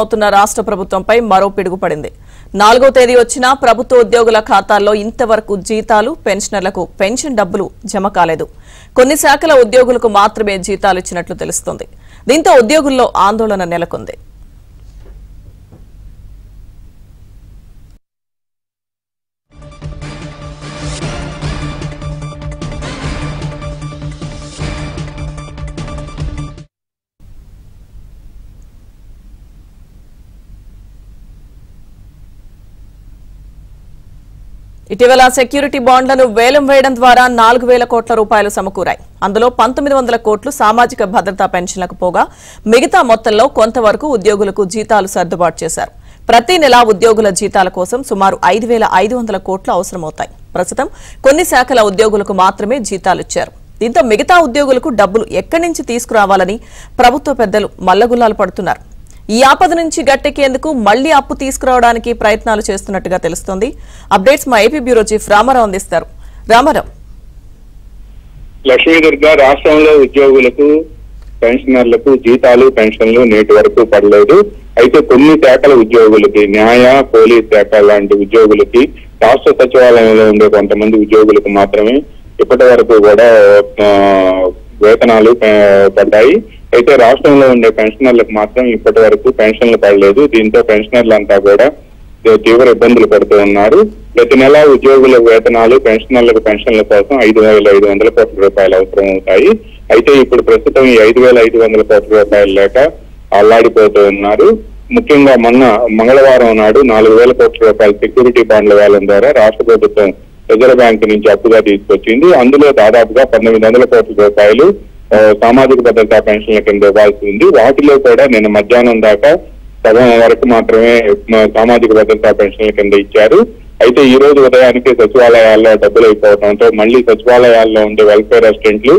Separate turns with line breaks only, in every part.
అవుతున్న రాష్ట్ర ప్రభుత్వంపై మరో పిడుగు పడింది. 4వ తేదీ వచ్చినా ప్రభుత్వ ఉద్యోగుల ఖాతాల్లో ఇంతవరకు జీతాలు, పెన్షనర్లకు పెన్షన్ డబ్బులు జమ కాలేదు. కొన్ని శాఖల ఉద్యోగులకు మాత్రమే జీతాలు ఇచ్చినట్లు తెలుస్తోంది. దీంతో ఉద్యోగుల్లో ఆందోళన నెలకొంది. ఇటీవల సెక్యూరిటీ బాండ్లను వేలం వేయడం ద్వారా 4,000 కోట్ల రూపాయలు సమకూరాయి. అందులో 1,900 కోట్లు సామాజిక భద్రతా పెన్షన్లకు పోగా మిగతా మొత్తంలో కొంతవరకు ఉద్యోగులకు జీతాలు సర్దుబాటు చేశారు. ప్రతి నెల ఉద్యోగుల జీతాల కోసం సుమారు 5,500 కోట్లు అవసరమవుతాయి. ప్రస్తుతం కొన్ని శాఖల ఉద్యోగులకు మాత్రమే జీతాలిచ్చారు. దీంతో మిగతా ఉద్యోగులకు డబ్బులు ఎక్కడి నుంచి తీసుకురావాలని ప్రభుత్వ పెద్దలు మల్లగుల్లాలు పడుతున్నారు. ఈ ఆపద నుంచి గట్టెక్కేందుకు మళ్లీ అప్పు తీసుకురావడానికి ప్రయత్నాలు చేస్తున్నట్టుగా తెలుస్తోంది. అప్డేట్స్ మా ఏపీ బ్యూరో చీఫ్ రామారావు అందిస్తారు. రామారావు.
లక్ష్మీదుర్గ రాష్ట్రంలో ఉద్యోగులకు, పెన్షనర్లకు జీతాలు, పెన్షన్లు నేటి వరకు పడలేదు. అయితే కొన్ని శాఖల ఉద్యోగులకి, న్యాయ, పోలీస్ శాఖ లాంటి ఉద్యోగులకి, రాష్ట్ర సచివాలయంలో ఉండే కొంతమంది ఉద్యోగులకు మాత్రమే ఇప్పటి వరకు కూడా వేతనాలు పడ్డాయి. అయితే రాష్ట్రంలో ఉండే పెన్షనర్లకు మాత్రం ఇప్పటి వరకు పెన్షన్లు పడలేదు. దీంతో పెన్షనర్లంతా కూడా తీవ్ర ఇబ్బందులు పడుతూ ఉన్నారు. ప్రతి నెల ఉద్యోగుల వేతనాలు, పెన్షనర్లకు పెన్షన్ల కోసం 5,500 కోట్ల రూపాయలు అవసరం అవుతాయి. అయితే ఇప్పుడు ప్రస్తుతం ఈ 5,500 కోట్ల రూపాయలు లేక అల్లాడిపోతూ ఉన్నారు. ముఖ్యంగా మొన్న మంగళవారం నాడు 4,000 కోట్ల రూపాయల సెక్యూరిటీ బాండ్ల వేలం ద్వారా రాష్ట్ర ప్రభుత్వం రిజర్వ్ బ్యాంక్ నుంచి అప్పుగా తీసుకొచ్చింది. అందులో దాదాపుగా 1,900 కోట్ల రూపాయలు సామాజిక భద్రతా పెన్షన్ల కింద ఇవ్వాల్సి ఉంది. వాటిలో కూడా నిన్న మధ్యాహ్నం దాకా సగం వరకు మాత్రమే సామాజిక భద్రతా పెన్షన్ల కింద ఇచ్చారు. అయితే ఈ రోజు ఉదయానికి సచివాలయాల్లో డబ్బులు అయిపోవడంతో మళ్లీ సచివాలయాల్లో ఉండే వెల్ఫేర్ అసిస్టెంట్లు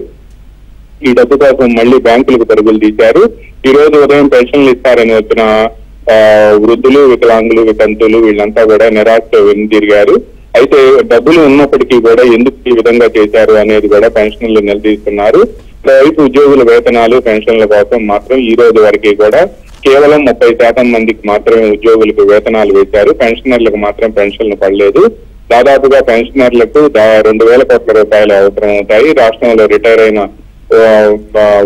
ఈ డబ్బు కోసం మళ్లీ బ్యాంకులకు పరుగులు తీశారు. ఈ రోజు ఉదయం పెన్షన్లు ఇస్తారని వచ్చిన వృద్ధులు, వికలాంగులు, వితంతులు వీళ్ళంతా కూడా నిరాశతో వెనుదిరిగారు. అయితే డబ్బులు ఉన్నప్పటికీ కూడా ఎందుకు ఈ విధంగా చేశారు అనేది కూడా పెన్షన్లు నిలదీస్తున్నారు. రైతు ఉద్యోగుల వేతనాలు, పెన్షన్ల కోసం మాత్రం ఈ రోజు వరకు కూడా కేవలం 30% మందికి మాత్రమే ఉద్యోగులకు వేతనాలు వేశారు. పెన్షనర్లకు మాత్రం పెన్షన్లు పడలేదు. దాదాపుగా పెన్షనర్లకు 2,000 కోట్ల రూపాయలు అవసరం అవుతాయి. రాష్ట్రంలో రిటైర్ అయిన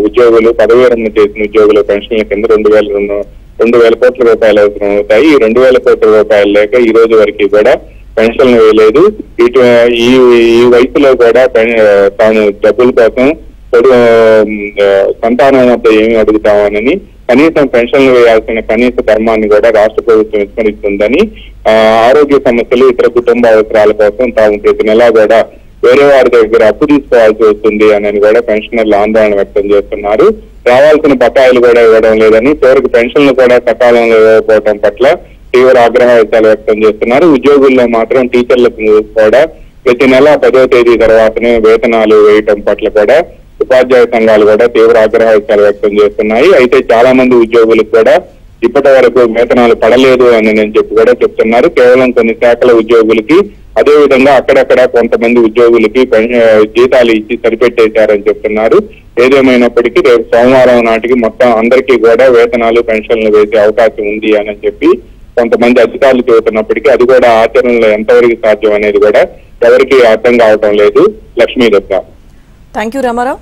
ఉద్యోగులు, పదవీ విరమణ చేసిన ఉద్యోగుల పెన్షన్ల కింద 2,000 కోట్ల రూపాయలు అవసరం అవుతాయి. ఈ 2,000 కోట్ల రూపాయలు లేక ఈ రోజు వరకు కూడా పెన్షన్లు వేయలేదు. ఈ వయసులో కూడా తాను డబ్బుల కోసం సంతానం వద్ద ఏమి అడుగుతామని కనీసం పెన్షన్లు వేయాల్సిన కనీస ధర్మాన్ని కూడా రాష్ట్ర ప్రభుత్వం విస్మరిస్తుందని, ఆరోగ్య సమస్యలు, ఇతర కుటుంబ అవసరాల కోసం తాము ప్రతి నెలా కూడా వేరే వారి దగ్గర అప్పు తీసుకోవాల్సి వస్తుంది అని కూడా పెన్షనర్లు ఆందోళన వ్యక్తం చేస్తున్నారు. రావాల్సిన బకాయిలు కూడా ఇవ్వడం లేదని, చివరికి పెన్షన్లు కూడా సకాలంలో ఇవ్వకపోవడం పట్ల తీవ్ర ఆగ్రహ వ్యక్తాలు వ్యక్తం చేస్తున్నారు. ఉద్యోగుల్లో మాత్రం టీచర్లకు కూడా ప్రతి నెల 10వ తేదీ తర్వాతనే వేతనాలు వేయటం పట్ల కూడా ఉపాధ్యాయ సంఘాలు కూడా తీవ్ర ఆగ్రహ వ్యక్తాలు వ్యక్తం చేస్తున్నాయి. అయితే చాలా మంది ఉద్యోగులకు కూడా ఇప్పటి వరకు వేతనాలు పడలేదు అని చెప్పి కూడా చెప్తున్నారు. కేవలం కొన్ని శాఖల ఉద్యోగులకి, అదేవిధంగా అక్కడక్కడ కొంతమంది ఉద్యోగులకి జీతాలు ఇచ్చి సరిపెట్టేశారని చెప్తున్నారు. ఏదేమైనప్పటికీ రేపు సోమవారం నాటికి మొత్తం అందరికీ కూడా వేతనాలు, పెన్షన్లు వేసే అవకాశం ఉంది అని చెప్పి కొంతమంది అధికారులు చెబుతున్నప్పటికీ అది కూడా ఆచరణలో ఎంతవరకు సాధ్యం అనేది కూడా ఎవరికి అర్థం కావటం లేదు. లక్ష్మీదత్త.
Thank you Ramarao.